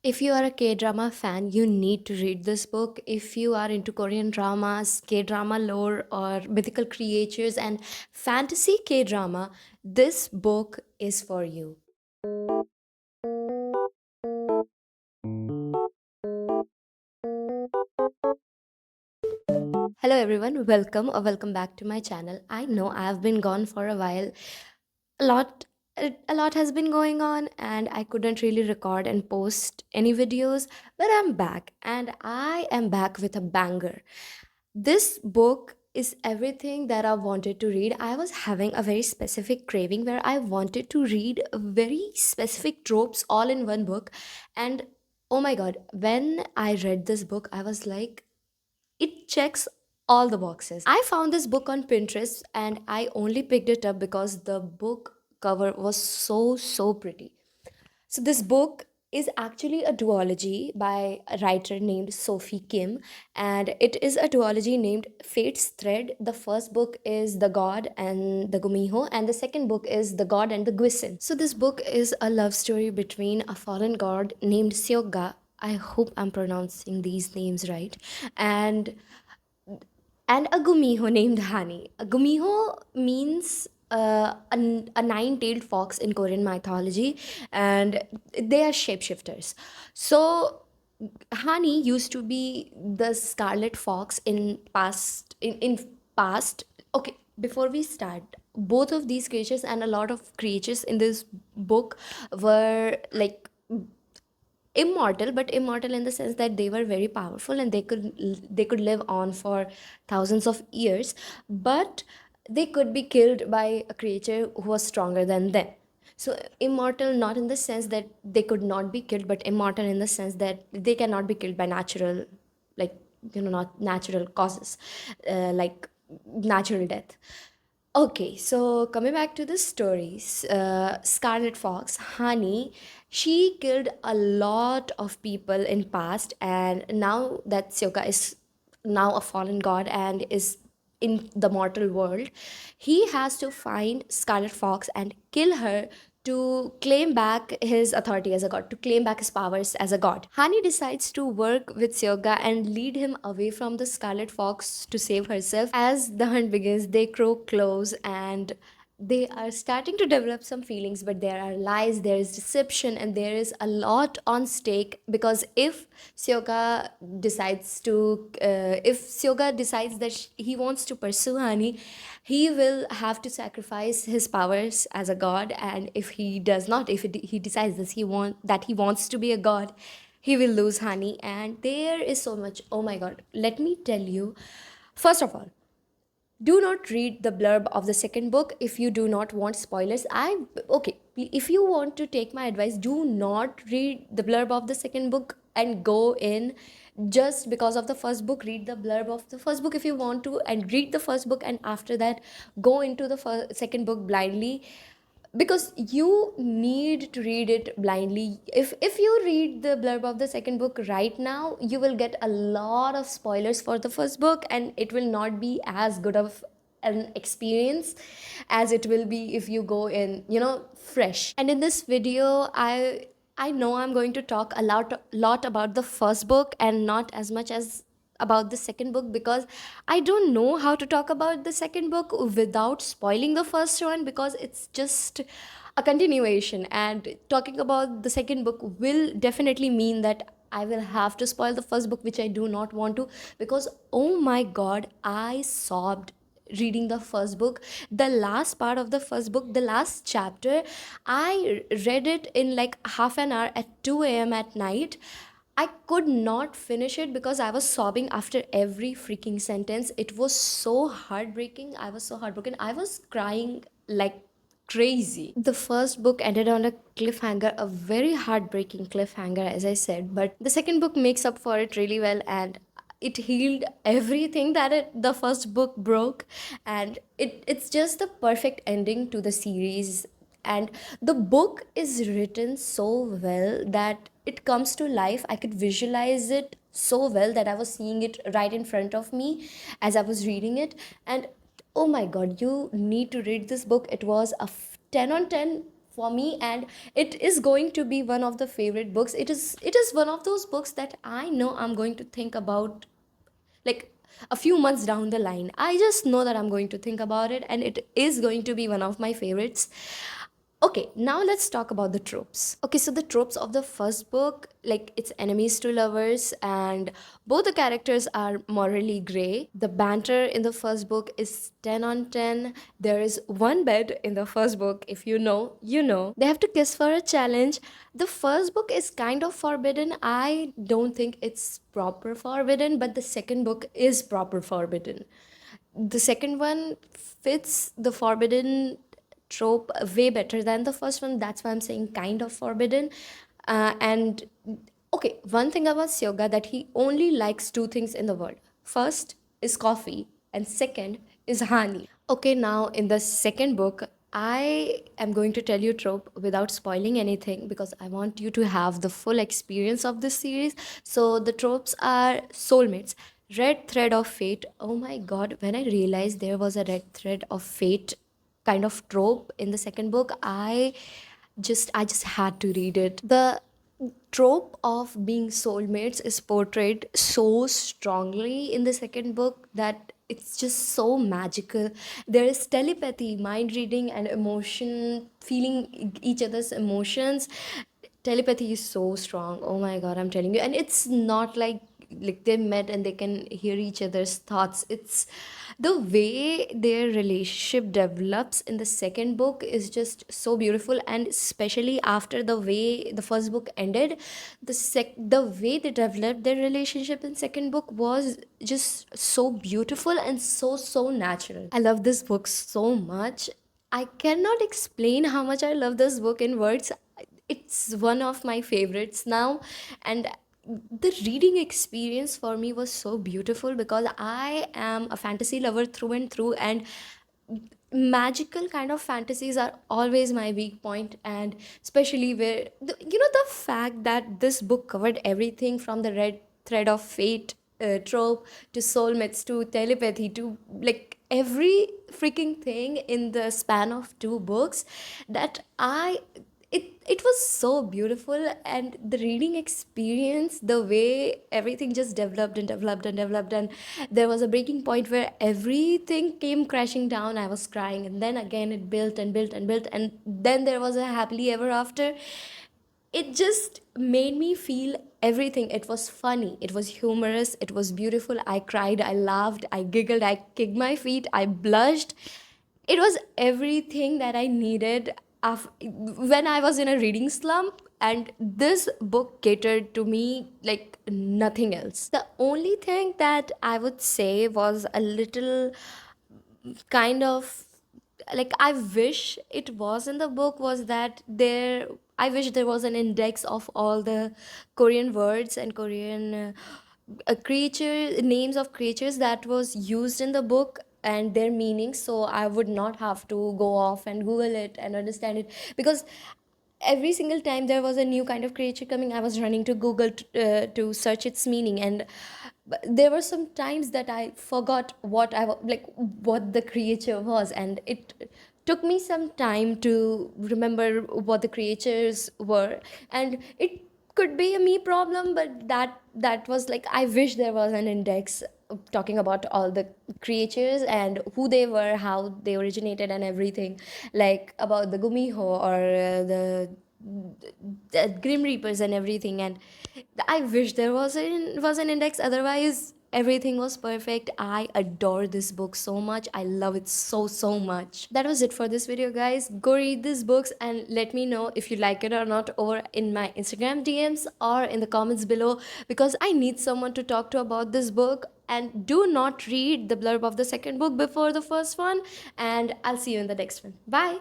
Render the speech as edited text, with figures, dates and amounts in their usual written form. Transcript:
If you are a K drama fan, you need to read this book. If you are into Korean dramas, K drama lore, or mythical creatures and fantasy K drama, this book is for you. Hello everyone, welcome or welcome back to my channel. I know I have been gone for a while. A lot a lot has been going on and I couldn't really record and post any videos, but I'm back and I am back with a banger. This book is everything that I wanted to read. I was having a very specific craving where I wanted to read very specific tropes all in one book. And oh my god, when I read this book, I was like, it checks all the boxes. I found this book on Pinterest and I only picked it up because the book cover was so pretty. So this book is actually a duology by a writer named Sophie Kim, and it is a duology named Fate's Thread. The first book is The God and the Gumiho, and the second book is The God and the Gwisin. So this book is a love story between a fallen god named Seokga. I hope I'm pronouncing these names right. And a gumiho named Hani. A gumiho means a nine-tailed fox in Korean mythology, and they are shapeshifters. So Hani used to be the scarlet fox in past. Okay, before we start, both of these creatures and a lot of creatures in this book were like immortal, but immortal in the sense that they were very powerful and they could live on for thousands of years, but they could be killed by a creature who was stronger than them. So immortal not in the sense that they could not be killed, but immortal in the sense that they cannot be killed by natural, like, not natural causes, like natural death. Okay, so coming back to the stories, Scarlet Fox, Honey, she killed a lot of people in past, and now that Seokga is now a fallen god and is in the mortal world, he has to find Scarlet Fox and kill her to claim back his authority as a god, to claim back his powers as a god. Hani decides to work with Seokga and lead him away from the Scarlet Fox to save herself. As the hunt begins, they grow close and they are starting to develop some feelings, but there are lies, there is deception, and there is a lot on stake. Because if Seokga decides that he wants to pursue Hani, he will have to sacrifice his powers as a god. And if he does not, he decides that he wants to be a god, he will lose Hani. And there is so much. Oh my god, let me tell you. First of all, do not read the blurb of the second book if you do not want spoilers. Okay, if you want to take my advice, do not read the blurb of the second book and go in just because of the first book. Read the blurb of the first book if you want to, and read the first book, and after that go into the second book blindly, because you need to read it blindly. If you read the blurb of the second book right now, you will get a lot of spoilers for the first book, and it will not be as good of an experience as it will be if you go in, fresh. And in this video, I know I'm going to talk a lot about the first book and not as much as about the second book, because I don't know how to talk about the second book without spoiling the first one, because it's just a continuation, and talking about the second book will definitely mean that I will have to spoil the first book, which I do not want to. Because oh my god, I sobbed reading the first book. The last part of the first book, the last chapter, I read it in like half an hour at 2 a.m. at night. I could not finish it because I was sobbing after every freaking sentence. It was so heartbreaking. I was so heartbroken. I was crying like crazy. The first book ended on a cliffhanger, a very heartbreaking cliffhanger, as I said, but the second book makes up for it really well, and it healed everything that the first book broke. And it's just the perfect ending to the series. And the book is written so well that it comes to life. I could visualize it so well that I was seeing it right in front of me as I was reading it. And oh my god, you need to read this book. It was a 10 on 10 for me, and it is going to be one of the favorite books. It is one of those books that I know I'm going to think about, like, a few months down the line. I just know that I'm going to think about it, and it is going to be one of my favorites. Okay, now let's talk about the tropes. Okay, so the tropes of the first book, like, it's enemies to lovers, and both the characters are morally gray. The banter in the first book is 10 on 10. There is one bed in the first book. If you know, you know. They have to kiss for a challenge. The first book is kind of forbidden. I don't think it's proper forbidden, but the second book is proper forbidden. The second one fits the forbidden trope way better than the first one. That's why I'm saying kind of forbidden. And okay, one thing about Seokga, that he only likes two things in the world. First is coffee, and second is honey. Okay, now in the second book, I am going to tell you trope without spoiling anything, because I want you to have the full experience of this series. So the tropes are soulmates, red thread of fate. Oh my god, when I realized there was a red thread of fate kind of trope in the second book, I just had to read it. The trope of being soulmates is portrayed so strongly in the second book that it's just so magical. There is telepathy, mind reading, and emotion, feeling each other's emotions. Telepathy is so strong. Oh my god, I'm telling you. And it's not like they met and they can hear each other's thoughts. It's the way their relationship develops in the second book is just so beautiful, and especially after the way the first book ended, the way they developed their relationship in second book was just so beautiful and so natural. I love this book so much. I cannot explain how much I love this book in words. It's one of my favorites now, and the reading experience for me was so beautiful because I am a fantasy lover through and through, and magical kind of fantasies are always my weak point. And especially where the fact that this book covered everything from the red thread of fate trope to soulmates to telepathy to, like, every freaking thing in the span of two books, that I it was so beautiful. And the reading experience, the way everything just developed and developed and developed, and there was a breaking point where everything came crashing down. I was crying, and then again it built and built and built, and then there was a happily ever after. It just made me feel everything. It was funny, it was humorous, it was beautiful. I cried, I laughed, I giggled, I kicked my feet, I blushed. It was everything that I needed when I was in a reading slump, and this book catered to me like nothing else. The only thing that I would say was a little kind of, like, I wish it was in the book, was that I wish there was an index of all the Korean words and Korean creature names of creatures that was used in the book and their meanings, so I would not have to go off and google it and understand it. Because every single time there was a new kind of creature coming, I was running to google to search its meaning. And there were some times that I forgot like what the creature was, and it took me some time to remember what the creatures were. And it could be a me problem, but that was like, I wish there was an index talking about all the creatures and who they were, how they originated, and everything, like about the Gumiho or the Grim Reapers and everything. And I wish there was an index. Otherwise, everything was perfect. I adore this book so much. I love it so much. That was it for this video, guys. Go read these books and let me know if you like it or not over in my Instagram DMs or in the comments below, because I need someone to talk to about this book. And do not read the blurb of the second book before the first one. And I'll see you in the next one. Bye.